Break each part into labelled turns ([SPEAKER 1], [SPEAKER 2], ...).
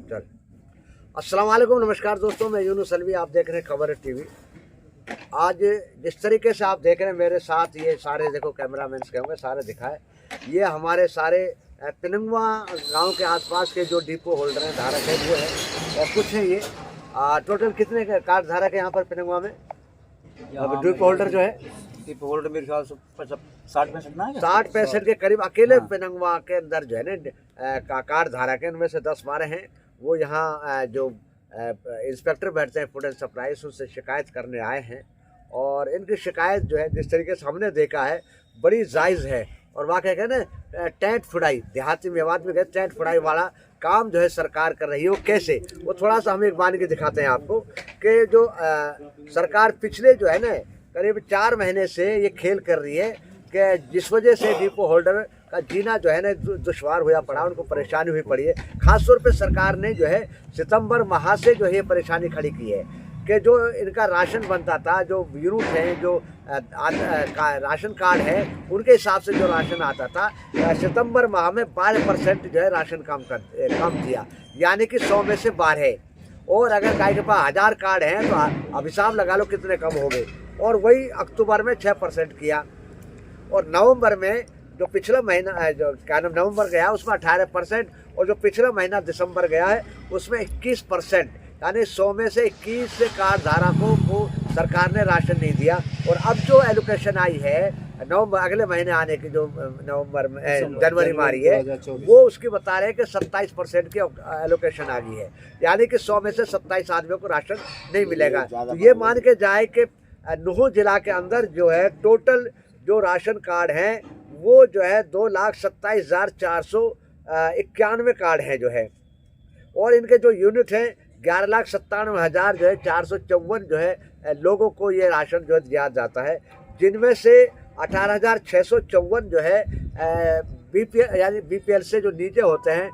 [SPEAKER 1] चल। अस्सलाम वालेकुम, नमस्कार दोस्तों, मैं यूनुस अलवी, आप देख रहे हैं खबर टीवी। आज जिस तरीके से आप देख रहे हैं मेरे साथ, ये सारे देखो कैमरामैन के होंगे, सारे दिखाए, ये हमारे सारे पिनंगवा गांव के आसपास के जो डिपो होल्डर हैं, धारक है वो है, और कुछ है ये। टोटल कितने कार्ड धारक है यहाँ पर पिनंगवा में? अब डिपो होल्डर जो है
[SPEAKER 2] डिपो होल्डर मेरे ख्याल से
[SPEAKER 1] 60-65 के करीब अकेले पिनंगवा के अंदर जो है ना कार्ड धारक है। उनमें से 10-12 हैं वो यहाँ जो इंस्पेक्टर बैठते हैं फूड एंड सप्लाईज, उनसे शिकायत करने आए हैं। और इनकी शिकायत जो है जिस तरीके से हमने देखा है बड़ी जायज़ है। और वाकई है ना, टेंट फुड़ाई, देहाती मेवात में गए टेंट फुड़ाई वाला काम जो है सरकार कर रही है। वो कैसे, वो थोड़ा सा हम एक बार के दिखाते हैं आपको कि जो सरकार पिछले जो है ना करीब 4 महीने से ये खेल कर रही है कि जिस वजह से डिपो होल्डर का जीना जो है ना दुश्वार हुआ पड़ा, उनको परेशानी हुई पड़ी है। ख़ासतौर पे सरकार ने जो है सितंबर माह से जो है ये परेशानी खड़ी की है कि जो इनका राशन बनता था, जो यूनिट हैं, जो राशन कार्ड है, उनके हिसाब से जो राशन आता था, सितंबर माह में 12% जो है राशन कम दिया, यानी कि 100 में से 12। और अगर गाय के पास 1000 कार्ड हैं तो अब हिसाब लगा लो कितने कम हो गए। और वही अक्टूबर में 6% किया, और नवंबर में जो पिछला महीना जो क्या नाम नवंबर गया उसमें 18%, और जो पिछला महीना दिसंबर गया है उसमें 21%, यानी 100 में से 21 कार्ड धारकों को सरकार ने राशन नहीं दिया। और अब जो एलोकेशन आई है नवंबर अगले महीने आने की, जो नवंबर में जनवरी में आ रही है, वो उसकी बता रहे हैं कि 27% की एलोकेशन आ गई है, यानी कि 100 में से 27 आदमियों को राशन नहीं मिलेगा। तो ये मान के जाए कि नुह जिला के अंदर जो है टोटल जो राशन कार्ड हैं वो जो है 2,27,491 कार्ड हैं जो है। और इनके जो यूनिट हैं 11,97,000 जो है 454 जो है लोगों को ये राशन जो है दिया जाता है, जिनमें से 18,654 जो है बीपीएल यानी बीपीएल से जो नीचे होते हैं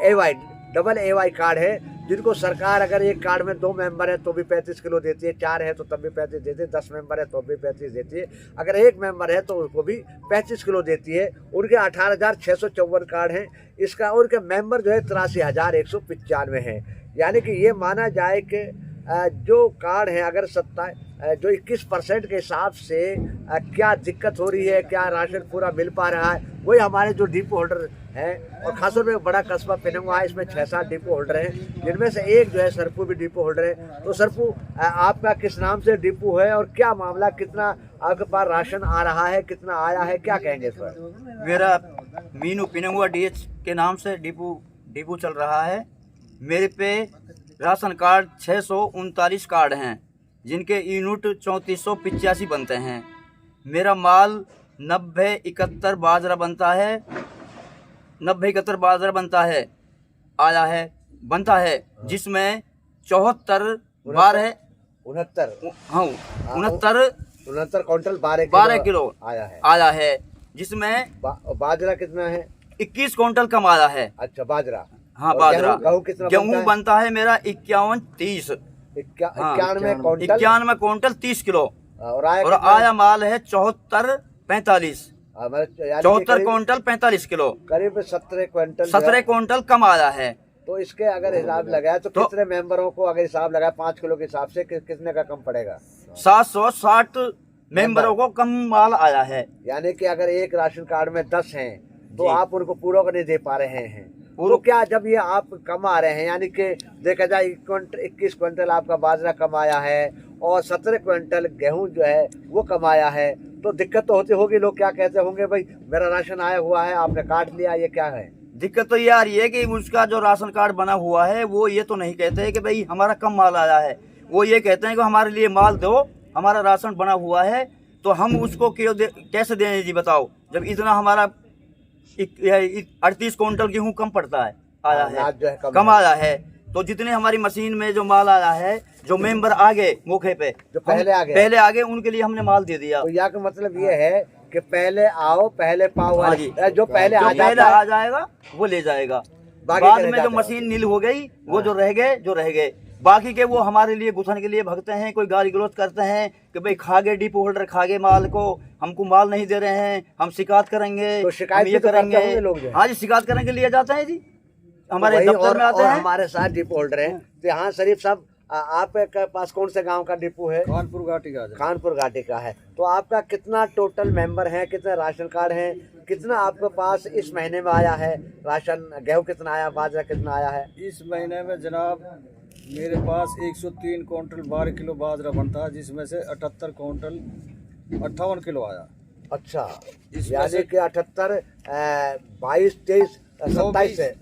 [SPEAKER 1] एवाई डबल एवाई कार्ड है, जिनको सरकार अगर एक कार्ड में 2 मेंबर है तो भी 35 किलो देती है, 4 है तो तब भी 35 देती है, 10 मेंबर है तो भी 35 देती है, अगर 1 मेंबर है तो उनको भी 35 किलो देती है। उनके 18,654 कार्ड हैं। इसका उनके मेंबर जो है 83,195 हैं। यानी कि ये माना जाए कि जो कार्ड हैं अगर जो 21% के हिसाब से क्या दिक्कत हो रही है, क्या राशन पूरा मिल पा रहा है, वही हमारे जो डिपो होल्डर हैं। और खासतौर पे बड़ा कस्बा पिनंगवा है, इसमें 6-7 डिपो होल्डर हैं, जिनमें से एक जो है सरपू भी डिपो होल्डर है। तो सरपू, आपका किस नाम से डिपो है और क्या मामला, कितना आपके पास राशन आ रहा है, कितना आया है, क्या कहेंगे इस पर?
[SPEAKER 2] मेरा मीनू पिनंगवा डीएच के नाम से डिपो चल रहा है। मेरे पे राशन कार्ड 639 कार्ड हैं, जिनके यूनिट 3485 बनते हैं। मेरा माल 90-71 बाजरा बनता है, 90-71 बाजरा बनता है जिसमें 69
[SPEAKER 1] क्विंटल 12 किलो
[SPEAKER 2] आया है, जिसमें
[SPEAKER 1] बाजरा कितना है?
[SPEAKER 2] 21 क्विंटल कम आया है।
[SPEAKER 1] अच्छा, बाजरा।
[SPEAKER 2] हाँ, बाजरा।
[SPEAKER 1] गेहूं
[SPEAKER 2] बनता है मेरा 91 क्विंटल 30 किलो, और आया माल है 74 क्विंटल 45 किलो,
[SPEAKER 1] करीब
[SPEAKER 2] 17 क्विंटल कम आया है।
[SPEAKER 1] तो इसके अगर हिसाब लगाए तो कितने मेंबरों को अगर हिसाब लगाए 5 किलो के हिसाब से कितने का कम पड़ेगा?
[SPEAKER 2] 760 मेंबरों को कम माल आया है।
[SPEAKER 1] यानी कि अगर एक राशन कार्ड में 10 हैं तो आप उनको पूरा नहीं दे पा रहे हैं। तो क्या जब ये आप कम आ रहे हैं, यानी कि देखा जाए 21 क्विंटल आपका बाजरा कम आया है और 17 क्विंटल गेहूं जो है वो कम आया है, तो दिक्कत तो होती होगी। लोग क्या कहते होंगे, भाई मेरा राशन आया हुआ है, आपने काट लिया, ये क्या है?
[SPEAKER 2] दिक्कत तो ये आ रही है कि उसका जो राशन कार्ड बना हुआ है वो ये तो नहीं कहते हैं कि भाई हमारा कम माल आया है, वो ये कहते हैं कि हमारे लिए माल दो, हमारा राशन बना हुआ है, तो हम उसको कैसे दें जी बताओ, जब इतना हमारा 38 क्विंटल गेहूं कम पड़ता है, आया है, कम आया है। तो जितने हमारी मशीन में जो माल आया है, जो मेंबर आगे मौके पे जो पहले आगे उनके लिए हमने माल दे दिया।
[SPEAKER 1] तो यहाँ का मतलब ये है कि पहले आओ पहले पाओ।
[SPEAKER 2] हाँ जी,
[SPEAKER 1] जो पहले आ
[SPEAKER 2] जाएगा वो ले जाएगा। बाद में जो मशीन नील हो गई वो जो रह गए बाकी के वो हमारे लिए घुसने के लिए भगते हैं, कोई गाली गलौज करते हैं कि भाई खा गए डिपो होल्डर, खा गए माल को, हमको माल नहीं दे रहे हैं, हम शिकायत करेंगे,
[SPEAKER 1] तो शिकायत ये करेंगे लोग।
[SPEAKER 2] हाँ जी, शिकायत करने के लिए जाते हैं जी। हमारे दफ्तर में आते हैं।
[SPEAKER 1] हमारे साथ डिपो होल्डर हैं। तो यहाँ शरीफ साहब आपके पास कौन से गांव का डिपो है?
[SPEAKER 3] कानपुर घाटी का।
[SPEAKER 1] कानपुर घाटी का है। तो आपका कितना टोटल मेंबर है, कितने राशन कार्ड हैं, कितना आपके पास इस महीने में आया है राशन? गेहूँ कितना आया, बाजरा कितना आया है?
[SPEAKER 3] इस महीने में जनाब मेरे पास 103 क्विंटल 12 किलो बाजरा बनता है, जिसमें से 78 क्विंटल 58 किलो आया।
[SPEAKER 1] अच्छा,
[SPEAKER 3] इसमें
[SPEAKER 1] यानी कि 78 22 23 27 है,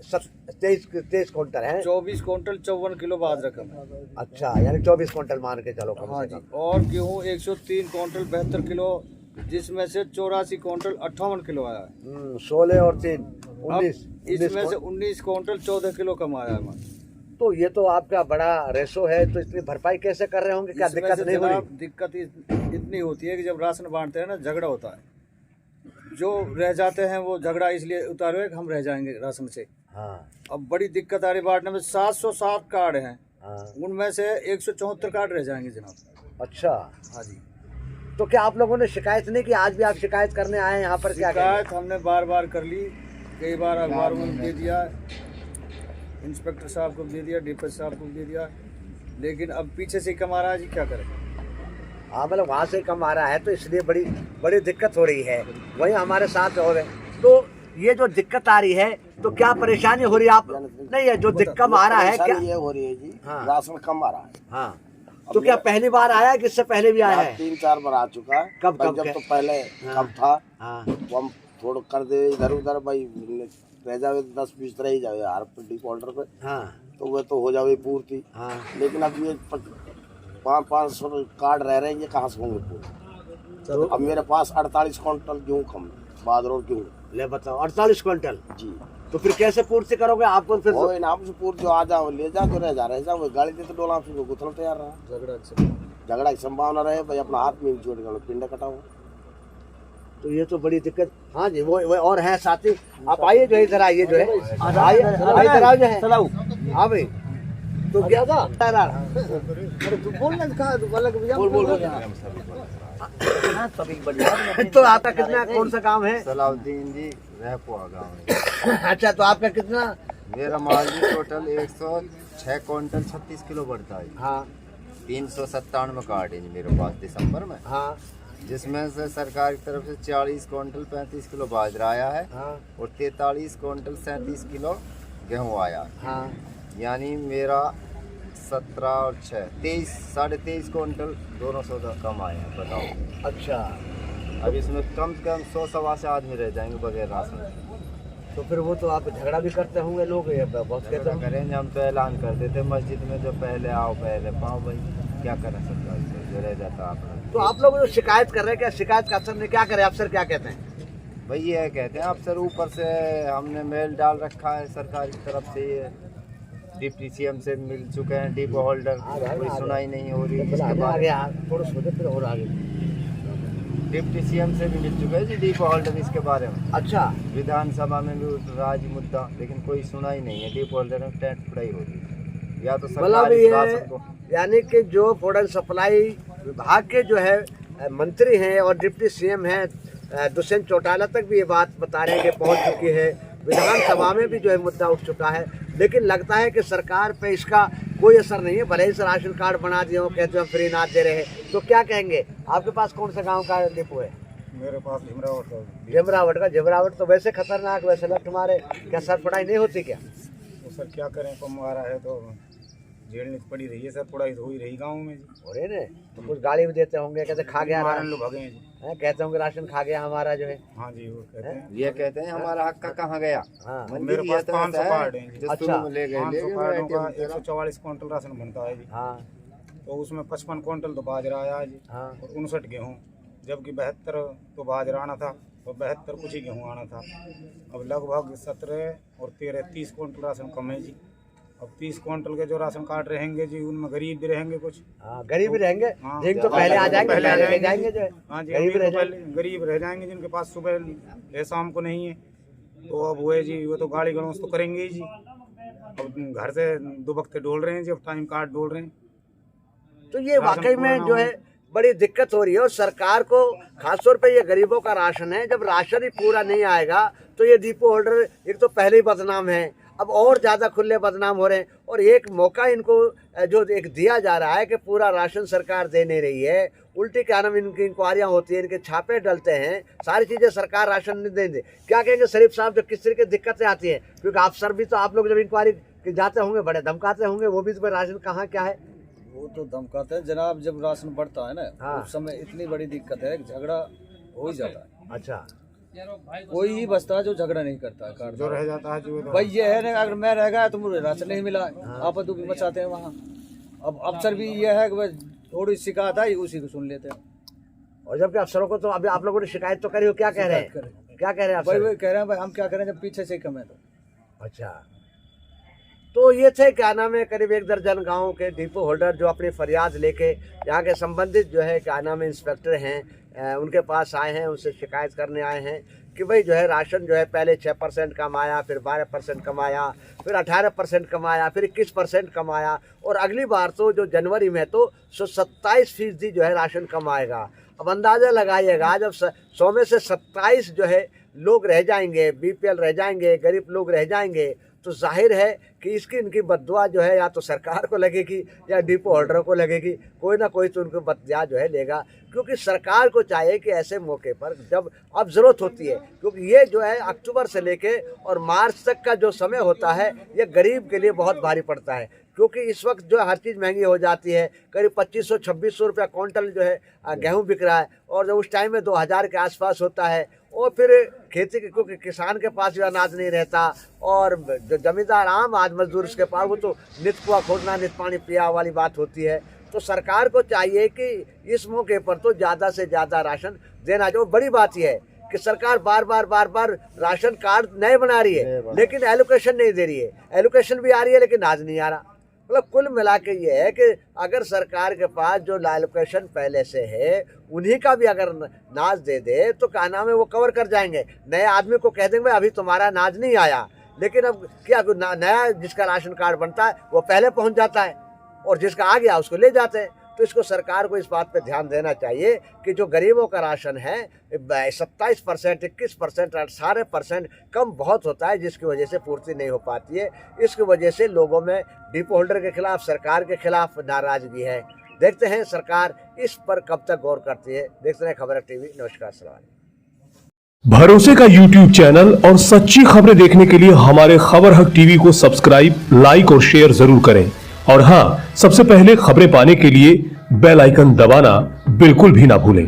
[SPEAKER 1] 23 क्विंटल है।
[SPEAKER 3] 24 क्विंटल 54 किलो बाजरा कम है।
[SPEAKER 1] अच्छा, यानी 24 क्विंटल मान के चलो कम
[SPEAKER 3] हाँ
[SPEAKER 1] से
[SPEAKER 3] जी।
[SPEAKER 1] कम।
[SPEAKER 3] और गेहूँ 103 क्विंटल 72 किलो, जिसमें से 84 क्विंटल 58 किलो आया है।
[SPEAKER 1] 16 और 3 19।
[SPEAKER 3] इसमें से 19 क्विंटल 14 किलो कम आया है।
[SPEAKER 1] तो ये तो आपका बड़ा रेशो है, तो इसकी भरपाई कैसे कर रहे होंगे? क्या
[SPEAKER 3] इसमें
[SPEAKER 1] दिक्कत
[SPEAKER 3] से
[SPEAKER 1] नहीं हो रही?
[SPEAKER 3] जनाब दिक्कत इतनी होती है कि जब राशन बांटते हैं ना, झगड़ा होता है। जो रह जाते हैं वो झगड़ा इसलिए उतारे कि हम रह जाएंगे राशन से।
[SPEAKER 1] हाँ
[SPEAKER 3] अब बड़ी दिक्कत आ रही बांटने में। 707 कार्ड हैं,
[SPEAKER 1] हाँ।
[SPEAKER 3] उनमें से 174 कार्ड रह जाएंगे जनाब।
[SPEAKER 1] अच्छा,
[SPEAKER 3] हाँ जी।
[SPEAKER 1] तो क्या आप लोगों ने शिकायत नहीं की? आज भी आप शिकायत करने आए हैं यहाँ पर? क्या
[SPEAKER 3] शिकायत हमने बार बार कर ली, कई बार अखबार में दे दिया, इंस्पेक्टर साहब को दे दिया, डीपीओ साहब को दे दिया, लेकिन अब पीछे से कम आ रहा है जी, क्या करें।
[SPEAKER 1] हाँ, मतलब वहाँ से कम आ रहा है, तो इसलिए बड़ी बड़ी दिक्कत हो रही है। वही हमारे साथ हो रहे। तो ये जो दिक्कत आ रही है, तो क्या परेशानी हो रही है? आप नहीं है जो दिक्कत आ रहा है क्या?
[SPEAKER 4] ये हो रही है जी।
[SPEAKER 1] हाँ।
[SPEAKER 4] राशन कम आ रहा है।
[SPEAKER 1] हाँ, तो क्या पहली बार आया है कि इससे पहले भी आया है?
[SPEAKER 4] 3-4 बार आ चुका है।
[SPEAKER 1] कब
[SPEAKER 4] भाई जब तो पहले कम था,
[SPEAKER 1] हाँ
[SPEAKER 4] वो हम थोड़ा कर दे इधर उधर, भाई रह जावे 10-20 रह ही जावे हर डिपो होल्डर पे,
[SPEAKER 1] हाँ
[SPEAKER 4] तो वो तो हो जावे पूर्ति।
[SPEAKER 1] हाँ।
[SPEAKER 4] लेकिन अब ये 500 कार्ड रह रहे हैं, ये कहाँ से होंगे पूरे? अब मेरे पास 48 क्विंटल गेहूँ कम है, बाजरा और गेहूँ।
[SPEAKER 1] ले बताओ, 48 क्विंटल।
[SPEAKER 4] जी।
[SPEAKER 1] तो फिर कैसे पूर्ति करोगे? आपको फिर
[SPEAKER 4] वो इनाम से पूर्ति जो आ जाओ ले जा, जो रह जा वो गाड़ी दे तो डोला फिर गुथल तैयार रहा। झगड़ा की संभावना रहे, भाई अपना हाथ में जोड़ कर पिंड कटाओ।
[SPEAKER 1] तो ये तो बड़ी दिक्कत। हाँ जी, वो और है साथी। आप आइए, जो इधर आइए, जो है आइए, इधर आओ, जो है हाँ भाई। तो क्या था? अरे तू बोल ना, बोल। तो आपका कितना, कौन सा काम है?
[SPEAKER 5] सलाउद्दीन जी, रहपुआ गाँव है।
[SPEAKER 1] अच्छा, तो आपका कितना?
[SPEAKER 5] मेरा माल जी टोटल 106 क्विंटल 36 किलो बढ़ता है।
[SPEAKER 1] हाँ
[SPEAKER 5] 397 कार्ड है जी मेरे पास दिसंबर में,
[SPEAKER 1] हाँ
[SPEAKER 5] जिसमें से सरकार की तरफ से 40 क्विंटल 35 किलो बाजरा आया है
[SPEAKER 1] हाँ
[SPEAKER 5] और 43 क्विंटल 37 किलो गेहूँ आया है।
[SPEAKER 1] हाँ।
[SPEAKER 5] यानी मेरा 17 और 6 23 23.5 क्विंटल दोनों सौदा कम आए हैं। बताओ।
[SPEAKER 1] अच्छा,
[SPEAKER 5] अब इसमें कम से कम 100-125 से आदमी रह जाएंगे बगैर राशन।
[SPEAKER 1] तो फिर वो तो आप झगड़ा भी करते होंगे लोग, ये बहुत कहते
[SPEAKER 5] क्या
[SPEAKER 1] हैं।
[SPEAKER 5] करेंगे? हम तो ऐलान कर देते मस्जिद में, जो पहले आओ पहले पाओ। भाई क्या करें, सरकार से जो रह जाता आप।
[SPEAKER 1] तो आप लोग जो शिकायत कर रहे हैं, क्या शिकायत का अफसर ने क्या करे? अफसर क्या कहते हैं?
[SPEAKER 5] भाई ये कहते हैं अफसर ऊपर से हमने मेल डाल रखा है सरकार की तरफ से, ये डिप्टी सीएम से मिल चुके हैं डिपो होल्डर, कोई सुनाई नहीं हो रही इसके बारे में।
[SPEAKER 1] थोड़ा सोचे फिर और आगे।
[SPEAKER 5] डिप्टी सीएम से भी मिल चुके हैं जी डिपो होल्डर इसके बारे में।
[SPEAKER 1] अच्छा,
[SPEAKER 5] विधानसभा में भी उठ रहा है जी मुद्दा, लेकिन कोई सुनाई नहीं है। डिपो होल्डर में टेंट पड़ाई हो रही है। या तो सरकार इस राशन को,
[SPEAKER 1] यानी कि जो फूड एंड सप्लाई विभाग के जो है मंत्री हैं और डिप्टी सीएम हैं दुष्यंत चौटाला तक भी ये बात बता रहे हैं कि पहुंच चुकी है। विधानसभा में भी जो है मुद्दा उठ चुका है, लेकिन लगता है कि सरकार पे इसका कोई असर नहीं है। भले ही से राशन कार्ड बना दिए हो, कहते हैं फ्री अनाज दे रहे हैं, तो क्या कहेंगे? आपके पास कौन सा गांव का डिपो है?
[SPEAKER 3] मेरे पास
[SPEAKER 1] झिमरावट का। झिमरावट तो वैसे खतरनाक, वैसे लट मारे, क्या सर पढ़ाई नहीं होती क्या?
[SPEAKER 3] तो सर क्या करें, कम आ रहा है तो झेलनी पड़ी रही है सर, पढ़ाई तो हो ही रही गाँव में जी।
[SPEAKER 1] हो रहे ने तो कुछ गाली भी देते होंगे, कहते खा गया
[SPEAKER 3] लोग भागे हैं जी।
[SPEAKER 1] कहते होंगे राशन खा गया हमारा जो है।
[SPEAKER 3] हाँ जी, वो कहते हैं।
[SPEAKER 5] ये कहते हैं हमारा हक का कहाँ गया।
[SPEAKER 1] हाँ
[SPEAKER 3] मेरे पास 500 कार्ड हैं जी।
[SPEAKER 5] जो
[SPEAKER 1] अच्छा।
[SPEAKER 5] शुरू में ले गए
[SPEAKER 3] 500
[SPEAKER 5] वो
[SPEAKER 3] कार्डों का
[SPEAKER 5] ATM तेरा।
[SPEAKER 3] 144 क्विंटल राशन बनता है जी।
[SPEAKER 1] हाँ
[SPEAKER 3] तो उसमें 55 क्विंटल तो बाजरा आया है जी,
[SPEAKER 1] हाँ
[SPEAKER 3] और 59 गेहूँ, जबकि 72 तो बाजरा आना था और 72 कुछ ही गेहूँ आना था। अब लगभग 17 और 13 30 क्विंटल राशन कम है जी। अब 30 क्विंटल के जो राशन कार्ड रहेंगे जी, उनमें गरीब भी रहेंगे कुछ।
[SPEAKER 1] हाँ, गरीब ही रहेंगे।
[SPEAKER 3] हाँ।
[SPEAKER 1] जिन तो पहले आ जाएंगे,
[SPEAKER 3] पहले आ
[SPEAKER 1] पहले
[SPEAKER 3] जाएंगे
[SPEAKER 1] जाएंगे जो है।
[SPEAKER 3] हाँ जी,
[SPEAKER 1] गरीब
[SPEAKER 3] अमीर
[SPEAKER 1] रह
[SPEAKER 3] तो पहले गरीब रह जाएंगे जिनके पास सुबह है शाम को नहीं है। तो अब वो है जी, वो तो गाड़ी गलौज तो करेंगे ही जी। अब घर से 2 वक्त डोल रहे हैं जी, अब टाइम कार्ड डोल रहे हैं।
[SPEAKER 1] तो ये वाकई में जो है बड़ी दिक्कत हो रही है, और सरकार को खासतौर पे ये गरीबों का राशन है, जब राशन ही पूरा नहीं आएगा तो ये डिपो होल्डर एक तो पहले ही बदनाम है, अब और ज़्यादा खुले बदनाम हो रहे हैं। और एक मौका इनको जो एक दिया जा रहा है कि पूरा राशन सरकार दे नहीं रही है, उल्टी क्या नाम इनकी इंक्वायरियाँ होती है, इनके छापे डलते हैं, सारी चीज़ें सरकार राशन नहीं देंगे। क्या कहेंगे शरीफ साहब जब किस तरह की दिक्कतें आती हैं? क्योंकि अफसर भी तो आप लोग जब इंक्वायरी जाते होंगे बड़े धमकाते होंगे, वो भी तो भाई राशन कहाँ क्या है।
[SPEAKER 6] वो तो धमकाते हैं जनाब, जब राशन बढ़ता है ना
[SPEAKER 1] हाँ।
[SPEAKER 6] उस समय इतनी बड़ी दिक्कत है, झगड़ा हो ही जाता है।
[SPEAKER 1] अच्छा,
[SPEAKER 6] कोई ही बचता है जो झगड़ा नहीं करता है कार्ड
[SPEAKER 3] जो रह जाता है जो
[SPEAKER 6] भाई ये है ना, अगर मैं रह गया तो मुझे राशन नहीं मिला, आपस भी बचाते हैं वहाँ। अब अफसर भी ये है कि भाई थोड़ी शिकायत आई उसी को सुन लेते हैं।
[SPEAKER 1] और जबकि अफसरों को तो अभी आप लोगों ने शिकायत तो करी हो, क्या कह रहे हैं? क्या कह रहे हैं
[SPEAKER 6] भाई
[SPEAKER 1] अफसर?
[SPEAKER 6] वही कह रहे हैं भाई हम क्या करें जब पीछे से ही कम है तो।
[SPEAKER 1] अच्छा, तो ये थे क्या नाम है करीब 1 दर्जन गाँव के डिपो होल्डर जो अपनी फरियाद लेके यहाँ के संबंधित जो है क्या नाम है इंस्पेक्टर हैं उनके पास आए हैं, उनसे शिकायत करने आए हैं कि भाई जो है राशन जो है पहले 6% कम आया, फिर 12% कम आया, फिर 18% कम आया, फिर 21% कम आया, और अगली बार तो जो जनवरी में तो 27% जो है राशन कम आएगा। अब अंदाज़ा लगाइएगा जब 100 में से 27 जो है लोग रह जाएंगे, BPL रह जाएंगे, गरीब लोग रह जाएंगे, तो जाहिर है कि इसकी इनकी बद्दुआ जो है या तो सरकार को लगेगी या डिपो होल्डरों को लगेगी, कोई ना कोई तो उनको बदला जो है लेगा। क्योंकि सरकार को चाहिए कि ऐसे मौके पर जब अब ज़रूरत होती है, क्योंकि ये जो है अक्टूबर से लेके और मार्च तक का जो समय होता है ये गरीब के लिए बहुत भारी पड़ता है, क्योंकि इस वक्त जो हर चीज़ महंगी हो जाती है। करीब 2500-2600 रुपया क्विंटल जो है गेहूँ बिक रहा है, और जब उस टाइम में 2000 के आसपास होता है। और फिर खेती के, क्योंकि किसान के पास भी अनाज नहीं रहता, और जो जमींदार आम आज मजदूर उसके पास वो तो नित कुआ खोदना नित पानी पिया वाली बात होती है। तो सरकार को चाहिए कि इस मौके पर तो ज़्यादा से ज़्यादा राशन देना चाहिए। बड़ी बात यह है कि सरकार बार बार राशन कार्ड नए बना रही है लेकिन एलोकेशन नहीं दे रही है। एलोकेशन भी आ रही है लेकिन अनाज नहीं आ रहा। मतलब कुल मिला के ये है कि अगर सरकार के पास जो एलोकेशन पहले से है उन्हीं का भी अगर अनाज दे दे तो क्या नाम है वो कवर कर जाएंगे। नए आदमी को कह देंगे अभी तुम्हारा अनाज नहीं आया, लेकिन अब क्या नया जिसका राशन कार्ड बनता है वो पहले पहुंच जाता है और जिसका आ गया उसको ले जाते हैं। तो इसको सरकार को इस बात पे ध्यान देना चाहिए कि जो गरीबों का राशन है 27%, 21%, 18% कम बहुत होता है, जिसकी वजह से पूर्ति नहीं हो पाती है। इसकी वजह से लोगों में डिपो होल्डर के खिलाफ, सरकार के खिलाफ नाराजगी है। देखते हैं सरकार इस पर कब तक गौर करती है। देखते हैं खबर टीवी। नमस्कार, सलाम।
[SPEAKER 7] भरोसे का YouTube चैनल और सच्ची खबरें देखने के लिए हमारे खबर हक टीवी को सब्सक्राइब, लाइक और शेयर जरूर करें। और हां, सबसे पहले खबरें पाने के लिए बेल आइकन दबाना बिल्कुल भी ना भूलें।